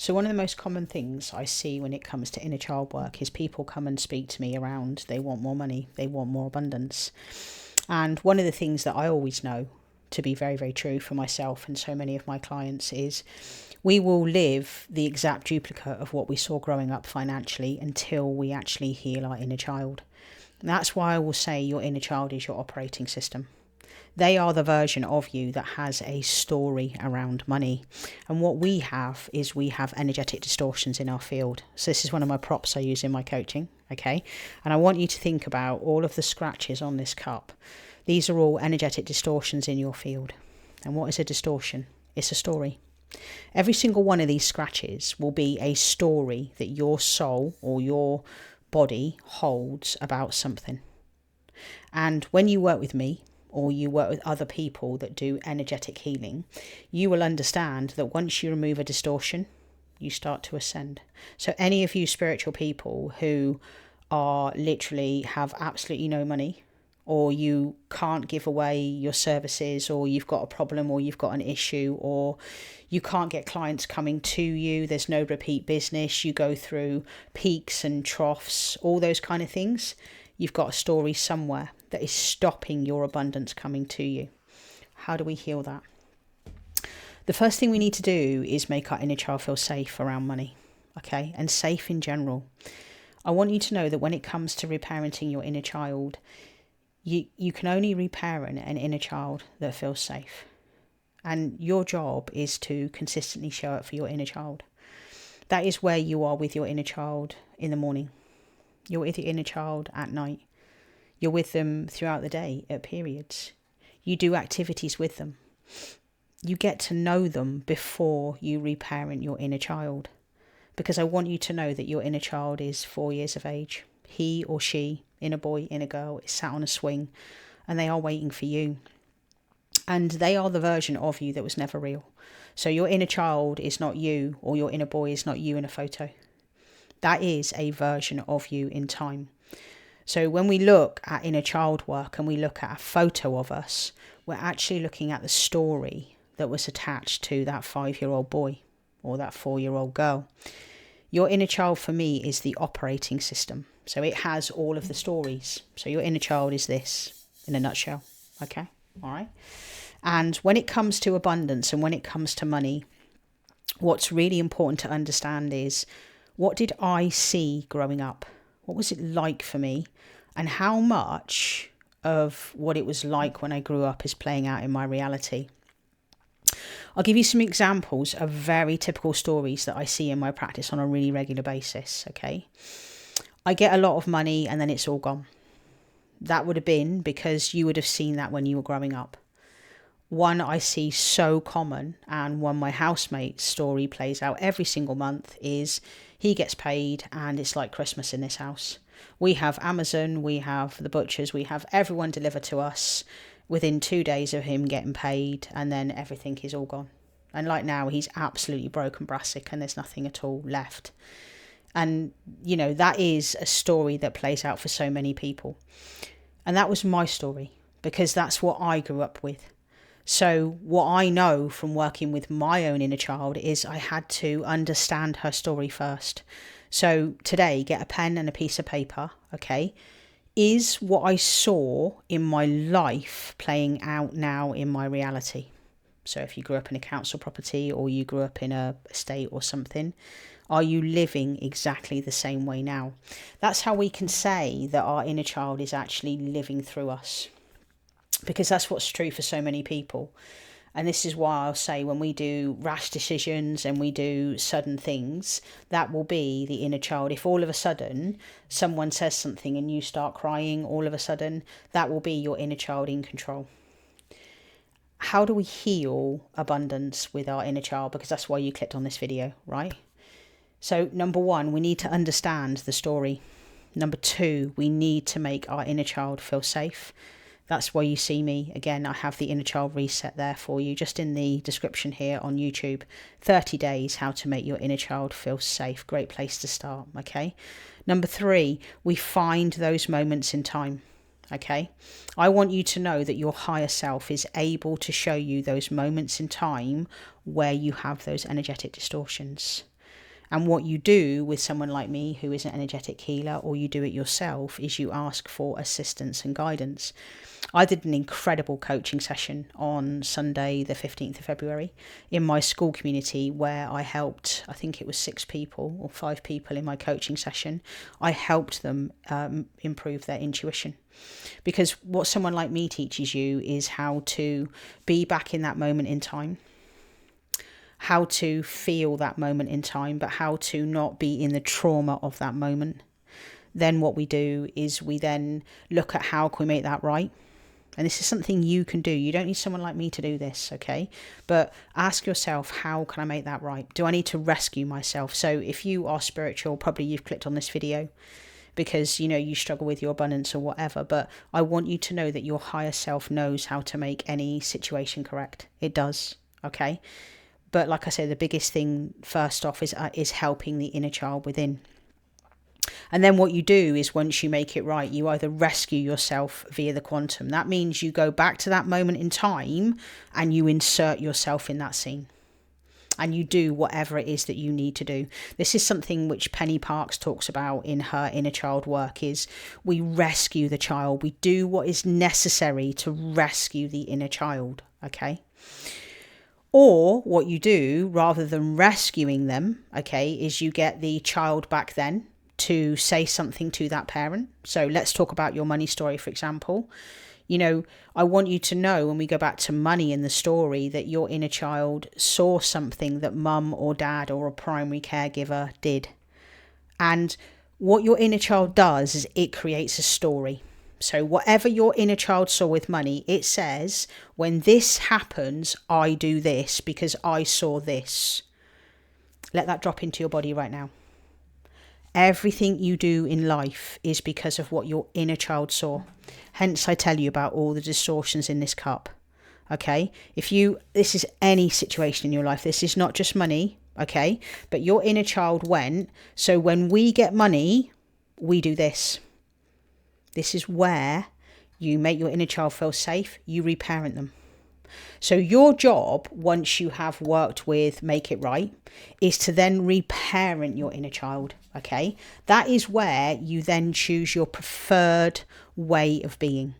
So one of the most common things I see when it comes to inner child work is people come and speak to me around they want more money, they want more abundance. And one of the things that I always know to be very, very true for myself and so many of my clients is we will live the exact duplicate of what we saw growing up financially until we actually heal our inner child. And that's why I will say your inner child is your operating system. They are the version of you that has a story around money. And what we have is we have energetic distortions in our field. So this is one of my props I use in my coaching, okay? And I want you to think about all of the scratches on this cup. These are all energetic distortions in your field. And what is a distortion? It's a story. Every single one of these scratches will be a story that your soul or your body holds about something. And when you work with me, or you work with other people that do energetic healing, you will understand that once you remove a distortion, you start to ascend. So any of you spiritual people who are literally have absolutely no money, or you can't give away your services, or you've got a problem, or you've got an issue, or you can't get clients coming to you, there's no repeat business, you go through peaks and troughs, all those kind of things, you've got a story somewhere that is stopping your abundance coming to you. How do we heal that? The first thing we need to do is make our inner child feel safe around money, okay? And safe in general. I want you to know that when it comes to reparenting your inner child, you can only reparent an inner child that feels safe. And your job is to consistently show up for your inner child. That is where you are with your inner child in the morning. You're with your inner child at night. You're with them throughout the day at periods. You do activities with them. You get to know them before you reparent your inner child. Because I want you to know that your inner child is 4 years of age. He or she, inner boy, inner girl, is sat on a swing and they are waiting for you. And they are the version of you that was never real. So your inner child is not you, or your inner boy is not you in a photo. That is a version of you in time. So when we look at inner child work and we look at a photo of us, we're actually looking at the story that was attached to that 5-year-old boy or that 4-year-old girl. Your inner child for me is the operating system. So it has all of the stories. So your inner child is this in a nutshell. Okay. All right. And when it comes to abundance and when it comes to money, what's really important to understand is, what did I see growing up? What was it like for me? And how much of what it was like when I grew up is playing out in my reality? I'll give you some examples of very typical stories that I see in my practice on a really regular basis, okay? I get a lot of money and then it's all gone. That would have been because you would have seen that when you were growing up. One I see so common, and one my housemate's story plays out every single month, is he gets paid and it's like Christmas in this house. We have Amazon, we have the butchers, we have everyone delivered to us within 2 days of him getting paid, and then everything is all gone. And like now, he's absolutely broken brassic and there's nothing at all left. And, you know, that is a story that plays out for so many people. And that was my story because that's what I grew up with. So what I know from working with my own inner child is I had to understand her story first. So today, get a pen and a piece of paper, okay? Is what I saw in my life playing out now in my reality? So if you grew up in a council property or you grew up in a estate or something, are you living exactly the same way now? That's how we can say that our inner child is actually living through us. Because that's what's true for so many people. And this is why I'll say when we do rash decisions and we do sudden things, that will be the inner child. If all of a sudden someone says something and you start crying, all of a sudden, that will be your inner child in control. How do we heal abundance with our inner child? Because that's why you clicked on this video, right? So number one, we need to understand the story. Number two, we need to make our inner child feel safe. That's why you see me. Again, I have the inner child reset there for you, just in the description here on YouTube. 30 days, how to make your inner child feel safe. Great place to start, okay? Number three, we find those moments in time, okay? I want you to know that your higher self is able to show you those moments in time where you have those energetic distortions. And what you do with someone like me who is an energetic healer, or you do it yourself, is you ask for assistance and guidance. I did an incredible coaching session on Sunday, the 15th of February, in my school community, where I helped, I think it was 6 people or 5 people in my coaching session. I helped them improve their intuition. Because what someone like me teaches you is how to be back in that moment in time, how to feel that moment in time, but how to not be in the trauma of that moment. Then what we do is we then look at how can we make that right. And this is something you can do. You don't need someone like me to do this, okay? But ask yourself, how can I make that right? Do I need to rescue myself? So if you are spiritual, probably you've clicked on this video because, you struggle with your abundance or whatever. But I want you to know that your higher self knows how to make any situation correct. It does, okay? But like I say, the biggest thing first off is helping the inner child within. And then what you do is once you make it right, you either rescue yourself via the quantum. That means you go back to that moment in time and you insert yourself in that scene. And you do whatever it is that you need to do. This is something which Penny Parks talks about in her inner child work, is we rescue the child. We do what is necessary to rescue the inner child, okay? Or what you do, rather than rescuing them, okay, is you get the child back then to say something to that parent. So let's talk about your money story, for example. I want you to know, when we go back to money in the story, that your inner child saw something that mum or dad or a primary caregiver did. And what your inner child does is it creates a story. So whatever your inner child saw with money, it says, when this happens, I do this because I saw this. Let that drop into your body right now. Everything you do in life is because of what your inner child saw. Hence, I tell you about all the distortions in this cup. Okay? This is any situation in your life. This is not just money. Okay? But your inner child went, so when we get money, we do this. This is where you make your inner child feel safe. You reparent them. So your job, once you have worked with Make It Right, is to then reparent your inner child, okay? That is where you then choose your preferred way of being.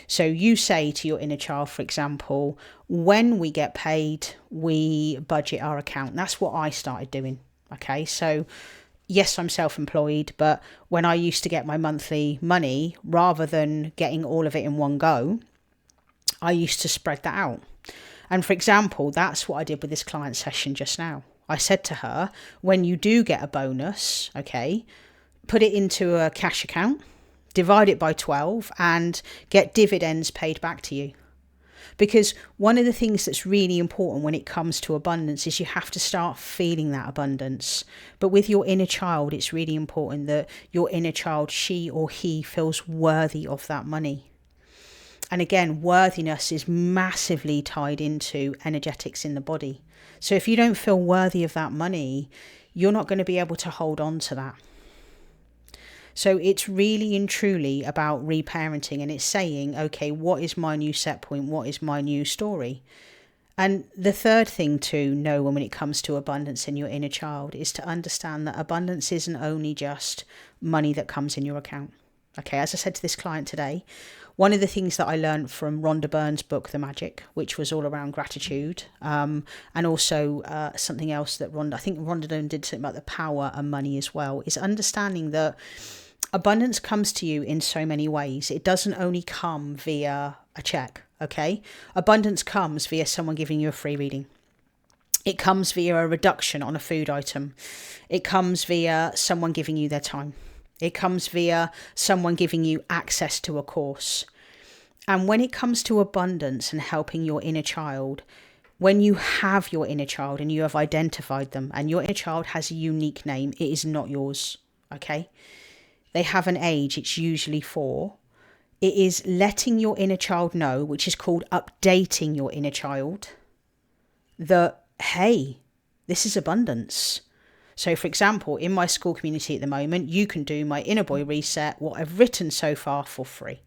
So you say to your inner child, for example, when we get paid, we budget our account. That's what I started doing, okay? So yes, I'm self-employed, but when I used to get my monthly money, rather than getting all of it in one go, I used to spread that out. And for example, that's what I did with this client session just now. I said to her, when you do get a bonus, okay, put it into a cash account, divide it by 12 and get dividends paid back to you. Because one of the things that's really important when it comes to abundance is you have to start feeling that abundance. But with your inner child, it's really important that your inner child, she or he, feels worthy of that money. And again, worthiness is massively tied into energetics in the body. So if you don't feel worthy of that money, you're not going to be able to hold on to that. So it's really and truly about reparenting, and it's saying, okay, what is my new set point? What is my new story? And the third thing to know when it comes to abundance in your inner child is to understand that abundance isn't only just money that comes in your account. Okay, as I said to this client today, one of the things that I learned from Rhonda Byrne's book, The Magic, which was all around gratitude, and also something else that I think Rhonda did something about the power and money as well, is understanding that abundance comes to you in so many ways. It doesn't only come via a check, okay? Abundance comes via someone giving you a free reading. It comes via a reduction on a food item. It comes via someone giving you their time. It comes via someone giving you access to a course. And when it comes to abundance and helping your inner child, when you have your inner child and you have identified them, and your inner child has a unique name, it is not yours, okay? They have an age, it's usually 4. It is letting your inner child know, which is called updating your inner child, that, hey, this is abundance. So, for example, in my school community at the moment, you can do my Inner Boy Reset, what I've written so far, for free.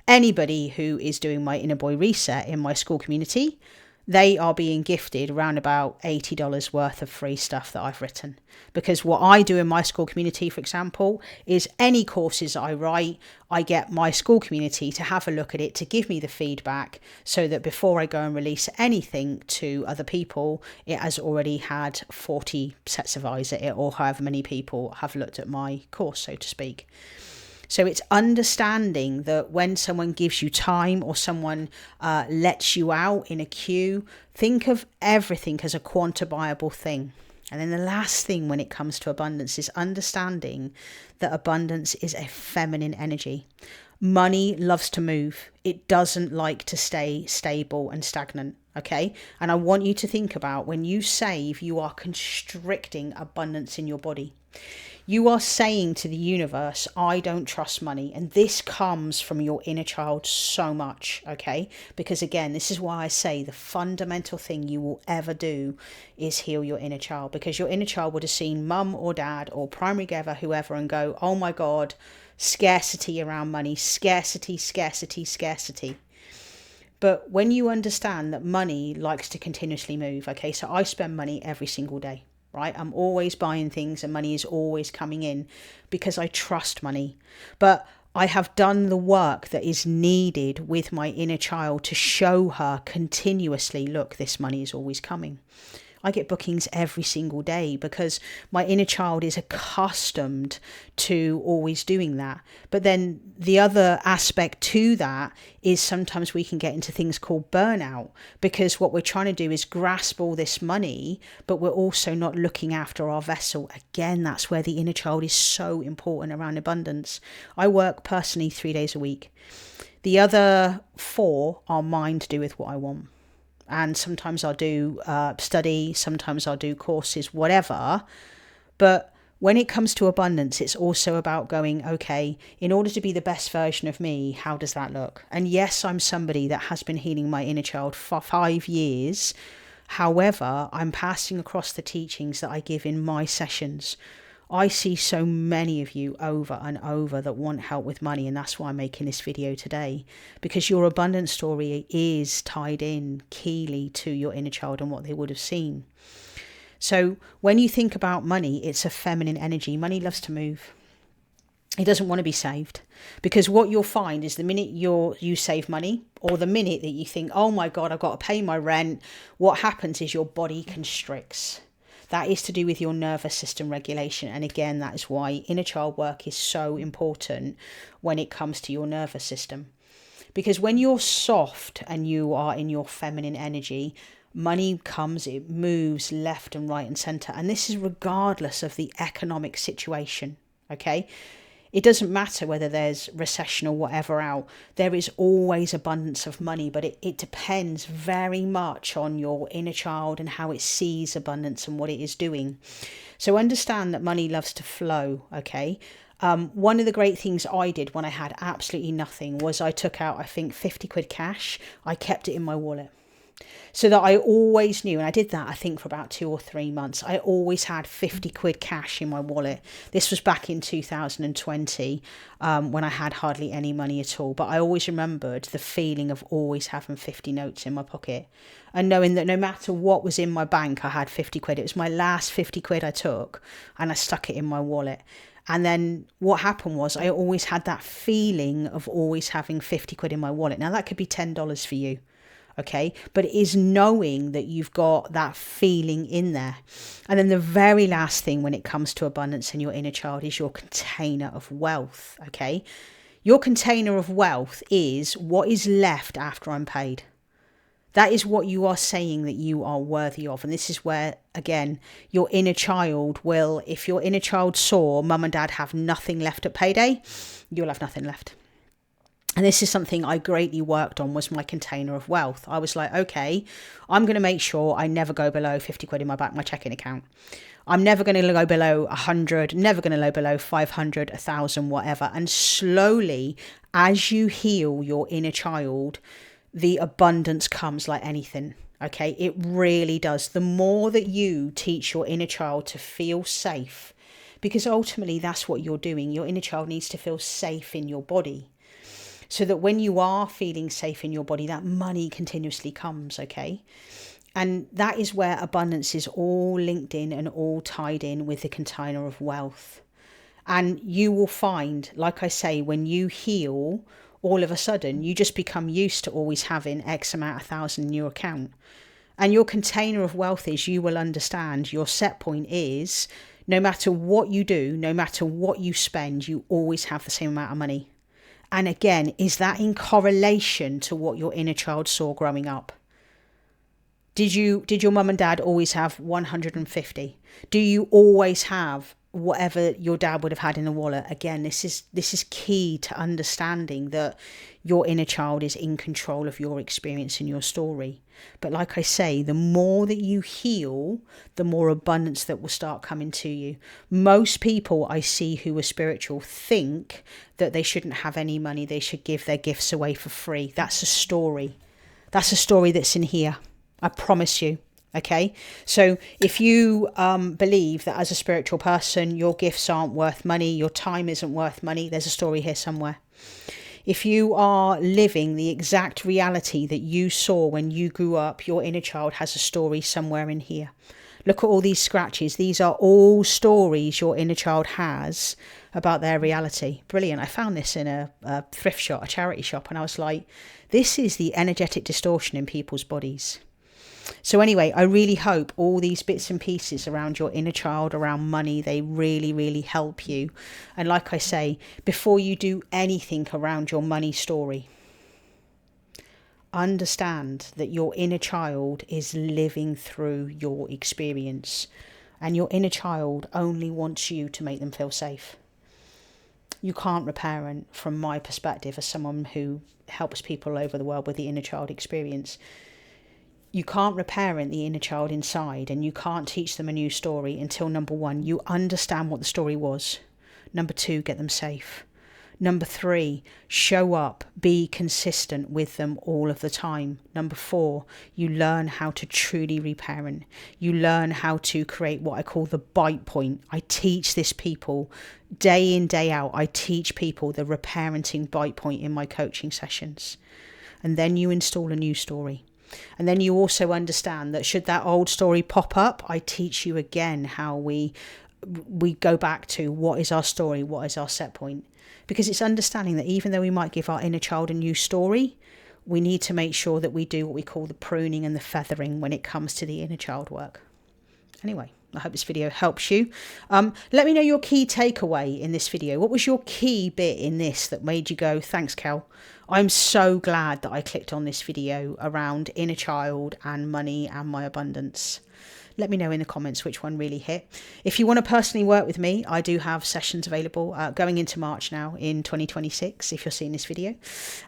Anybody who is doing my Inner Boy Reset in my school community, they are being gifted around about $80 worth of free stuff that I've written. Because what I do in my school community, for example, is any courses I write, I get my school community to have a look at it, to give me the feedback, so that before I go and release anything to other people, it has already had 40 sets of eyes at it, or however many people have looked at my course, so to speak. So it's understanding that when someone gives you time, or someone lets you out in a queue, think of everything as a quantifiable thing. And then the last thing when it comes to abundance is understanding that abundance is a feminine energy. Money loves to move. It doesn't like to stay stable and stagnant. Okay. And I want you to think about, when you save, you are constricting abundance in your body. You are saying to the universe, I don't trust money. And this comes from your inner child so much, okay? Because again, this is why I say the fundamental thing you will ever do is heal your inner child. Because your inner child would have seen mum or dad or primary caregiver, whoever, and go, oh my God, scarcity around money, scarcity, scarcity, scarcity. But when you understand that money likes to continuously move, okay? So I spend money every single day. Right? I'm always buying things and money is always coming in because I trust money. But I have done the work that is needed with my inner child to show her continuously, look, this money is always coming. I get bookings every single day because my inner child is accustomed to always doing that. But then the other aspect to that is sometimes we can get into things called burnout, because what we're trying to do is grasp all this money, but we're also not looking after our vessel. Again, that's where the inner child is so important around abundance. I work personally 3 days a week. The other 4 are mine to do with what I want. And sometimes I'll do study, sometimes I'll do courses, whatever. But when it comes to abundance, it's also about going, okay, in order to be the best version of me, how does that look? And yes, I'm somebody that has been healing my inner child for 5 years. However, I'm passing across the teachings that I give in my sessions. I see so many of you over and over that want help with money, and that's why I'm making this video today, because your abundance story is tied in keenly to your inner child and what they would have seen. So when you think about money, it's a feminine energy. Money loves to move. It doesn't want to be saved, because what you'll find is the minute you save money, or the minute that you think, oh my God, I've got to pay my rent, what happens is your body constricts. That is to do with your nervous system regulation. And again, that is why inner child work is so important when it comes to your nervous system. Because when you're soft and you are in your feminine energy, money comes, it moves left and right and centre. And this is regardless of the economic situation, okay? It doesn't matter whether there's recession or whatever out. There is always abundance of money, but it depends very much on your inner child and how it sees abundance and what it is doing. So understand that money loves to flow, okay? One of the great things I did when I had absolutely nothing was I took out, I think, 50 quid cash. I kept it in my wallet, so that I always knew, and I did that, I think, for about 2 or 3 months. I always had 50 quid cash in my wallet. This was back in 2020, when I had hardly any money at all. But I always remembered the feeling of always having 50 notes in my pocket, and knowing that no matter what was in my bank, I had 50 quid. It was my last 50 quid I took, and I stuck it in my wallet. And then what happened was I always had that feeling of always having 50 quid in my wallet. Now that could be $10 for you. Okay, but it is knowing that you've got that feeling in there. And then the very last thing when it comes to abundance in your inner child is your container of wealth. Okay, your container of wealth is what is left after I'm paid. That is what you are saying that you are worthy of. And this is where, again, your inner child will, if your inner child saw mum and dad have nothing left at payday, you'll have nothing left. And this is something I greatly worked on, was my container of wealth. I was like, okay, I'm going to make sure I never go below 50 quid in my checking account. I'm never going to go below 100, never going to go below 500, 1,000, whatever. And slowly, as you heal your inner child, the abundance comes like anything. Okay, it really does. The more that you teach your inner child to feel safe, because ultimately that's what you're doing. Your inner child needs to feel safe in your body. so that when you are feeling safe in your body, that money continuously comes, okay? And that is where abundance is all linked in and all tied in with the container of wealth. And you will find, like I say, when you heal, all of a sudden you just become used to always having X amount of thousand in your account. And your container of wealth is, you will understand, your set point is, no matter what you do, no matter what you spend, you always have the same amount of money. And again, is that in correlation to what your inner child saw growing up? Did your mum and dad always have 150? Do you always have whatever your dad would have had in the wallet? Again, this is key to understanding that your inner child is in control of your experience and your story. But like I say, the more that you heal, the more abundance that will start coming to you. Most people I see who are spiritual think that they shouldn't have any money. They should give their gifts away for free. That's a story. That's a story that's in here. I promise you. Okay, so if you believe that as a spiritual person, your gifts aren't worth money, your time isn't worth money, there's a story here somewhere. If you are living the exact reality that you saw when you grew up, your inner child has a story somewhere in here. Look at all these scratches. These are all stories your inner child has about their reality. Brilliant. I found this in a thrift shop, a charity shop, and I was like, this is the energetic distortion in people's bodies. So anyway, I really hope all these bits and pieces around your inner child, around money, they really, really help you. And like I say, before you do anything around your money story, understand that your inner child is living through your experience. And your inner child only wants you to make them feel safe. You can't reparent, from my perspective, as someone who helps people all over the world with the inner child experience. You can't reparent the inner child inside, and you can't teach them a new story until, number one, you understand what the story was. Number two, get them safe. Number three, show up, be consistent with them all of the time. Number four, you learn how to truly reparent. You learn how to create what I call the bite point. I teach this people day in, day out. I teach people the reparenting bite point in my coaching sessions. And then you install a new story. And then you also understand that should that old story pop up, I teach you again how we go back to what is our story, what is our set point. Because it's understanding that even though we might give our inner child a new story, we need to make sure that we do what we call the pruning and the feathering when it comes to the inner child work. Anyway, I hope this video helps you. Let me know your key takeaway in this video. What was your key bit in this that made you go, thanks, Kel? I'm so glad that I clicked on this video around inner child and money and my abundance. Let me know in the comments which one really hit. If you want to personally work with me, I do have sessions available going into March now in 2026, if you're seeing this video.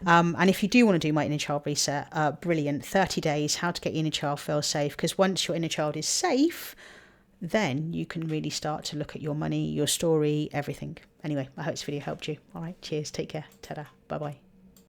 And if you do want to do my inner child reset, brilliant. 30 days, how to get your inner child feel safe. Because once your inner child is safe, then you can really start to look at your money, your story, everything. Anyway, I hope this video helped you. All right, cheers, take care, ta-da, bye-bye.